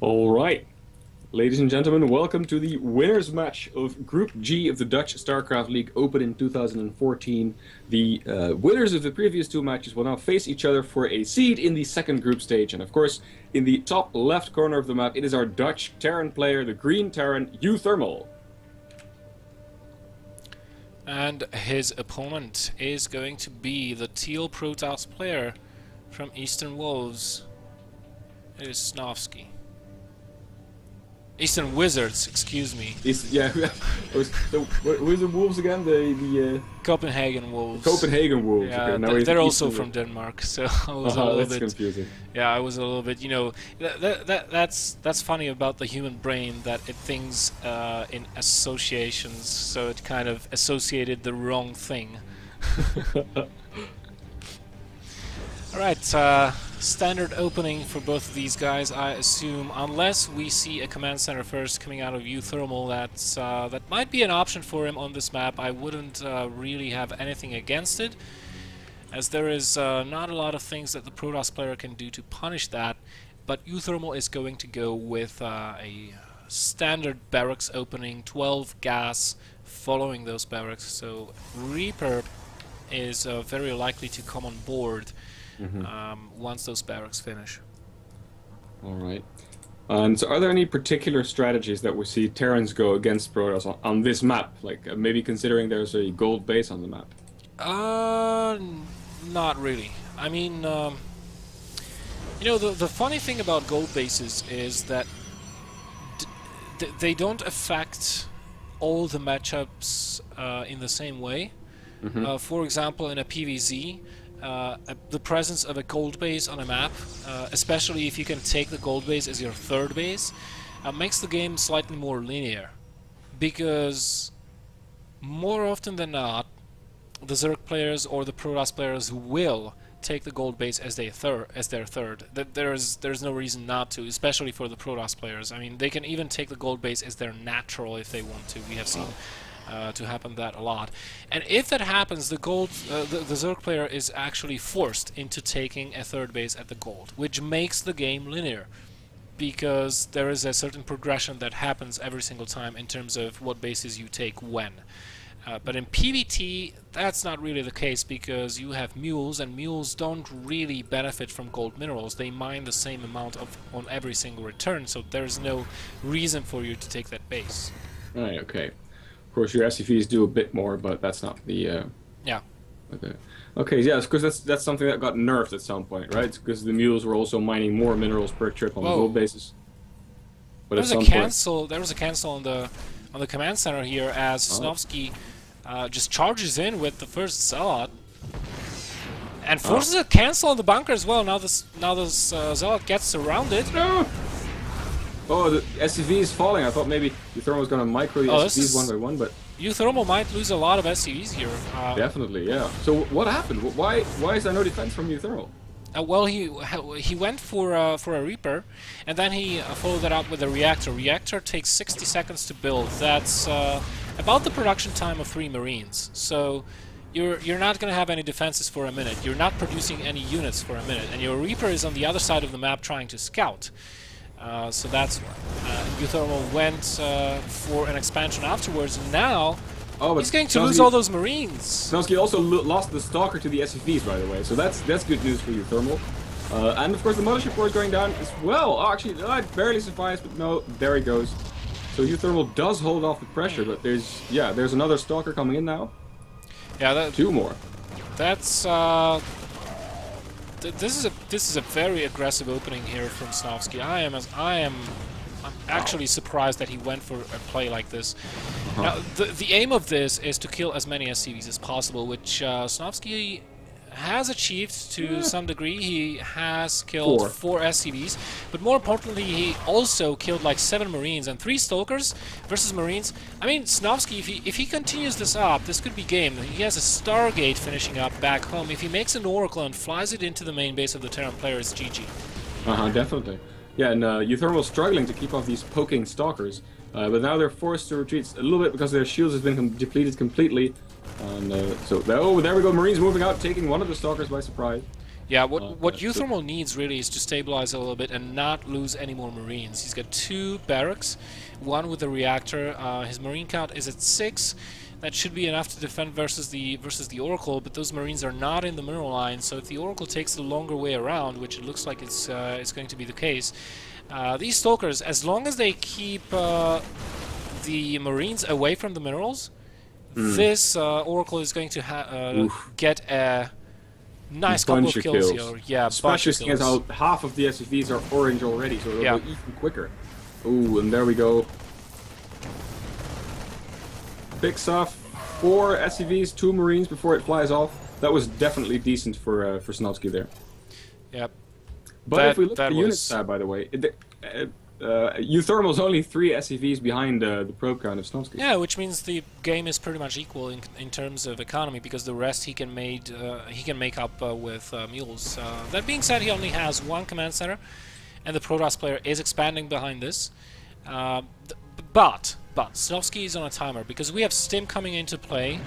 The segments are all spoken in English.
All right, ladies and gentlemen, welcome to the winners match of Group G of the Dutch StarCraft League Open in 2014. The winners of the previous two matches will now face each other for a seed in the second group stage. And of course, in the top left corner of the map, it is our Dutch Terran player, the green Terran, uThermal. And his opponent is going to be the teal Protoss player from Eastern Wolves. It is Snovski. Eastern Wizards, excuse me. Who is the Wolves again? The Copenhagen Wolves. Copenhagen Wolves. Yeah, okay, they're also from Denmark, so I was a little that's bit confusing. Yeah, I was a little bit. That's funny about the human brain, that it thinks in associations, so it kind of associated the wrong thing. Alright, standard opening for both of these guys, I assume, unless we see a command center first coming out of uThermal. That might be an option for him on this map. I wouldn't really have anything against it, as there is not a lot of things that the Protoss player can do to punish that, but uThermal is going to go with a standard barracks opening, 12 gas following those barracks, so Reaper is very likely to come on board once those barracks finish. All right. And so are there any particular strategies that we see Terrans go against Protoss on this map? Like maybe considering there's a gold base on the map? Not really. I mean, the funny thing about gold bases is that they don't affect all the matchups in the same way. For example, in a PvZ, the presence of a gold base on a map, especially if you can take the gold base as your third base, makes the game slightly more linear. Because more often than not, the Zerg players or the Protoss players will take the gold base as their third. There's no reason not to, especially for the Protoss players. I mean, they can even take the gold base as their natural if they want to. We have seen to happen that a lot. And if that happens, the Zerg player is actually forced into taking a third base at the gold, which makes the game linear, because there is a certain progression that happens every single time in terms of what bases you take when. But in PvT, that's not really the case, because you have mules, and mules don't really benefit from gold minerals. They mine the same amount on every single return, so there's no reason for you to take that base. Right, okay. Of course, your SCVs do a bit more, but that's not the... Yeah. Okay, yeah, because that's something that got nerfed at some point, right? Because the mules were also mining more minerals per trip on the gold bases. But there was a cancel on the command center here, as Snovski just charges in with the first Zealot and forces a cancel on the bunker as well. Now this Zealot gets surrounded. No! Oh, the SCV is falling. I thought maybe uThermal was going to micro the SCVs one by one, but... uThermal might lose a lot of SCVs here. Definitely, yeah. So what happened? Why is there no defense from uThermal? Well, he went for a Reaper, and then he followed that up with a Reactor. Reactor takes 60 seconds to build. That's about the production time of 3 Marines. So you're not going to have any defenses for a minute. You're not producing any units for a minute, and your Reaper is on the other side of the map trying to scout. So that's why uThermal went for an expansion afterwards, and now he's going to lose all those Marines. Snovski also lost the Stalker to the SCVs, by the way, so that's good news for uThermal. And of course the Mothership War is going down as well. Oh, actually, it barely survives, but no, there he goes. So uThermal does hold off the pressure, but there's another Stalker coming in now. Yeah, 2 more. That's this is a very aggressive opening here from Snovski. I'm actually surprised that he went for a play like this. Now, the aim of this is to kill as many SCVs as possible, which Snovski has achieved to some degree. He has killed 4 SCVs, but more importantly, he also killed like 7 Marines and 3 Stalkers versus Marines. I mean, Snovski, if he continues this up, this could be game. He has a Stargate finishing up back home. If he makes an Oracle and flies it into the main base of the Terran player, it's GG. Definitely. Yeah, and uThermal's struggling to keep off these poking Stalkers, but now they're forced to retreat a little bit because their shields have been depleted completely. And there we go, Marines moving out, taking one of the Stalkers by surprise. Yeah, what So, uThermal needs really is to stabilize a little bit and not lose any more Marines. He's got 2 barracks, one with a reactor. His Marine count is at 6. That should be enough to defend versus the Oracle, but those Marines are not in the mineral line, so if the Oracle takes the longer way around, which it looks like it's going to be the case, these Stalkers, as long as they keep the Marines away from the minerals, this Oracle is going to get a nice couple of kills here. Yeah, especially seeing as how half of the SCVs are orange already, so it'll go even quicker. Ooh, and there we go. Picks off 4 SCVs, 2 Marines before it flies off. That was definitely decent for Snovski there. Yep. But if we look at the unit stat, by the way, uThermal's only 3 SCVs behind the probe count of Snovski. Yeah, which means the game is pretty much equal in terms of economy, because the rest he can make up with mules. That being said, he only has 1 command center, and the Protoss player is expanding behind this. But Snovski is on a timer, because we have Stim coming into play.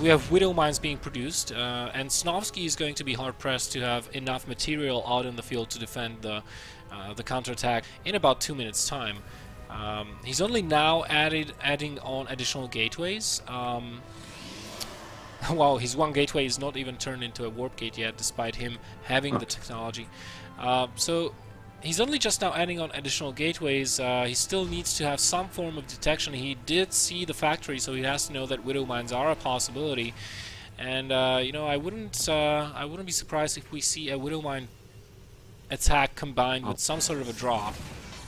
We have Widow Mines being produced, and Snovski is going to be hard-pressed to have enough material out in the field to defend the counterattack in about 2 minutes' time. He's only now adding on additional gateways. Wow, his 1 gateway is not even turned into a warp gate yet, despite him having the technology. So he's only just now adding on additional gateways. He still needs to have some form of detection. He did see the factory, so he has to know that Widow Mines are a possibility. And you know, I wouldn't be surprised if we see a Widow Mine attack combined with some sort of a drop.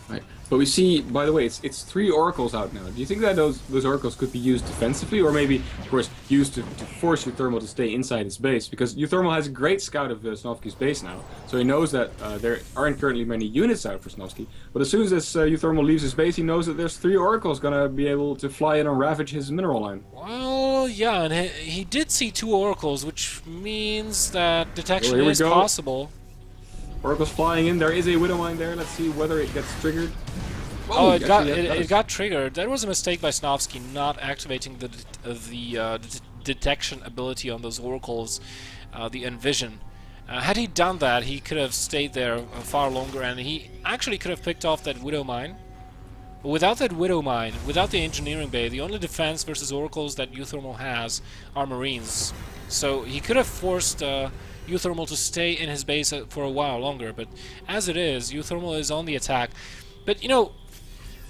Right. But we see, by the way, it's 3 oracles out now. Do you think that those oracles could be used defensively, or maybe, of course, used to force uThermal to stay inside his base? Because uThermal has a great scout of Snovski's base now, so he knows that there aren't currently many units out for Snovski. But as soon as this uThermal leaves his base, he knows that there's 3 oracles gonna be able to fly in and ravage his mineral line. Well, yeah, and he did see 2 oracles, which means that detection is possible. Oracle's flying in. There is a Widow Mine there. Let's see whether it gets triggered. Oh, it got triggered. That was a mistake by Snovski, not activating the detection ability on those oracles, the Envision. Had he done that, he could have stayed there far longer, and he actually could have picked off that Widow Mine. But without that Widow Mine, without the engineering bay, the only defense versus oracles that uThermal has are Marines. So he could have forced uThermal to stay in his base for a while longer, but as it is, uThermal is on the attack. But you know,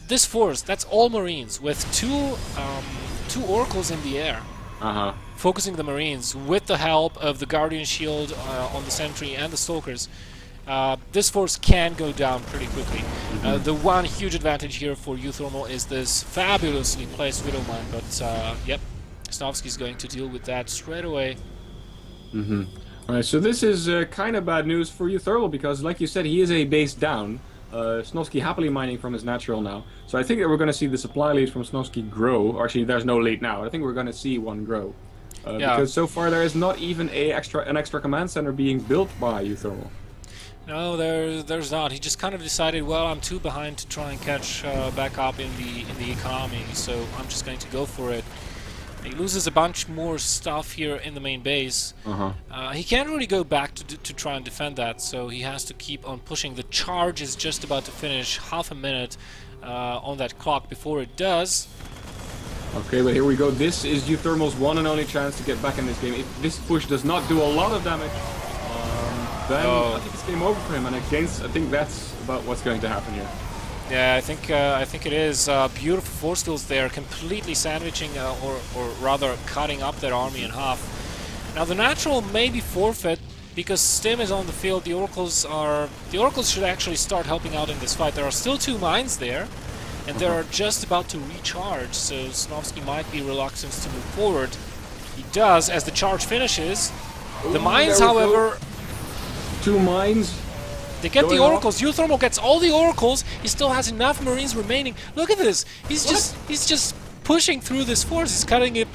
this force, that's all Marines, with two oracles in the air, focusing the Marines, with the help of the Guardian Shield on the Sentry and the Stalkers. This force can go down pretty quickly. The one huge advantage here for uThermal is this fabulously placed Widow Mine, but yep, Snovski's going to deal with that straight away. Alright, so this is kind of bad news for uThermal, because, like you said, he is a base down. Snovski happily mining from his natural now. So I think that we're going to see the supply lead from Snovski grow. Actually, there's no lead now. I think we're going to see one grow. Because so far there is not even an extra command center being built by uThermal. No, there's not. He just kind of decided, well, I'm too behind to try and catch back up in the economy, so I'm just going to go for it. He loses a bunch more stuff here in the main base. He can't really go back to try and defend that, so he has to keep on pushing. The charge is just about to finish, half a minute on that clock before it does. Okay, but here we go. This is uThermal's one and only chance to get back in this game. If this push does not do a lot of damage, then I think it's game over for him, and I think that's about what's going to happen here. Yeah, I think it is. Beautiful force fields there, completely sandwiching, or rather cutting up their army in half. Now the natural may be forfeit because Stim is on the field. The oracles should actually start helping out in this fight. There are still 2 mines there, and they are just about to recharge. So Snovski might be reluctant to move forward. He does as the charge finishes. The mines, however, 2 mines. They get the oracles. uThermal gets all the oracles. He still has enough Marines remaining. Look at this. He's just pushing through this force. He's cutting it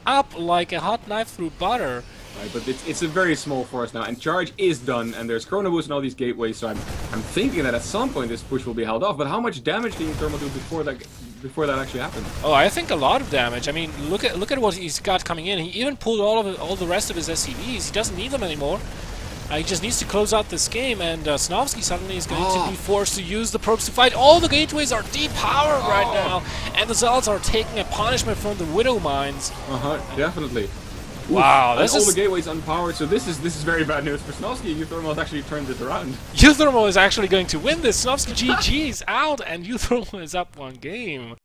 up like a hot knife through butter. Right, but it's a very small force now, and charge is done, and there's Chrono Boost and all these gateways. So I'm thinking that at some point this push will be held off. But how much damage did uThermal do before that actually happened? Oh, I think a lot of damage. I mean, look at what he's got coming in. He even pulled all the rest of his SCVs. He doesn't need them anymore. He just needs to close out this game, and Snovski suddenly is going to be forced to use the probes to fight. All the gateways are depowered right now, and the Zealots are taking a punishment from the Widow Mines. Definitely. Wow, and this all is... the gateways unpowered, so this is very bad news for Snovski. uThermal has actually turned it around. uThermal is actually going to win this. Snovski GG is out, and uThermal is up 1 game.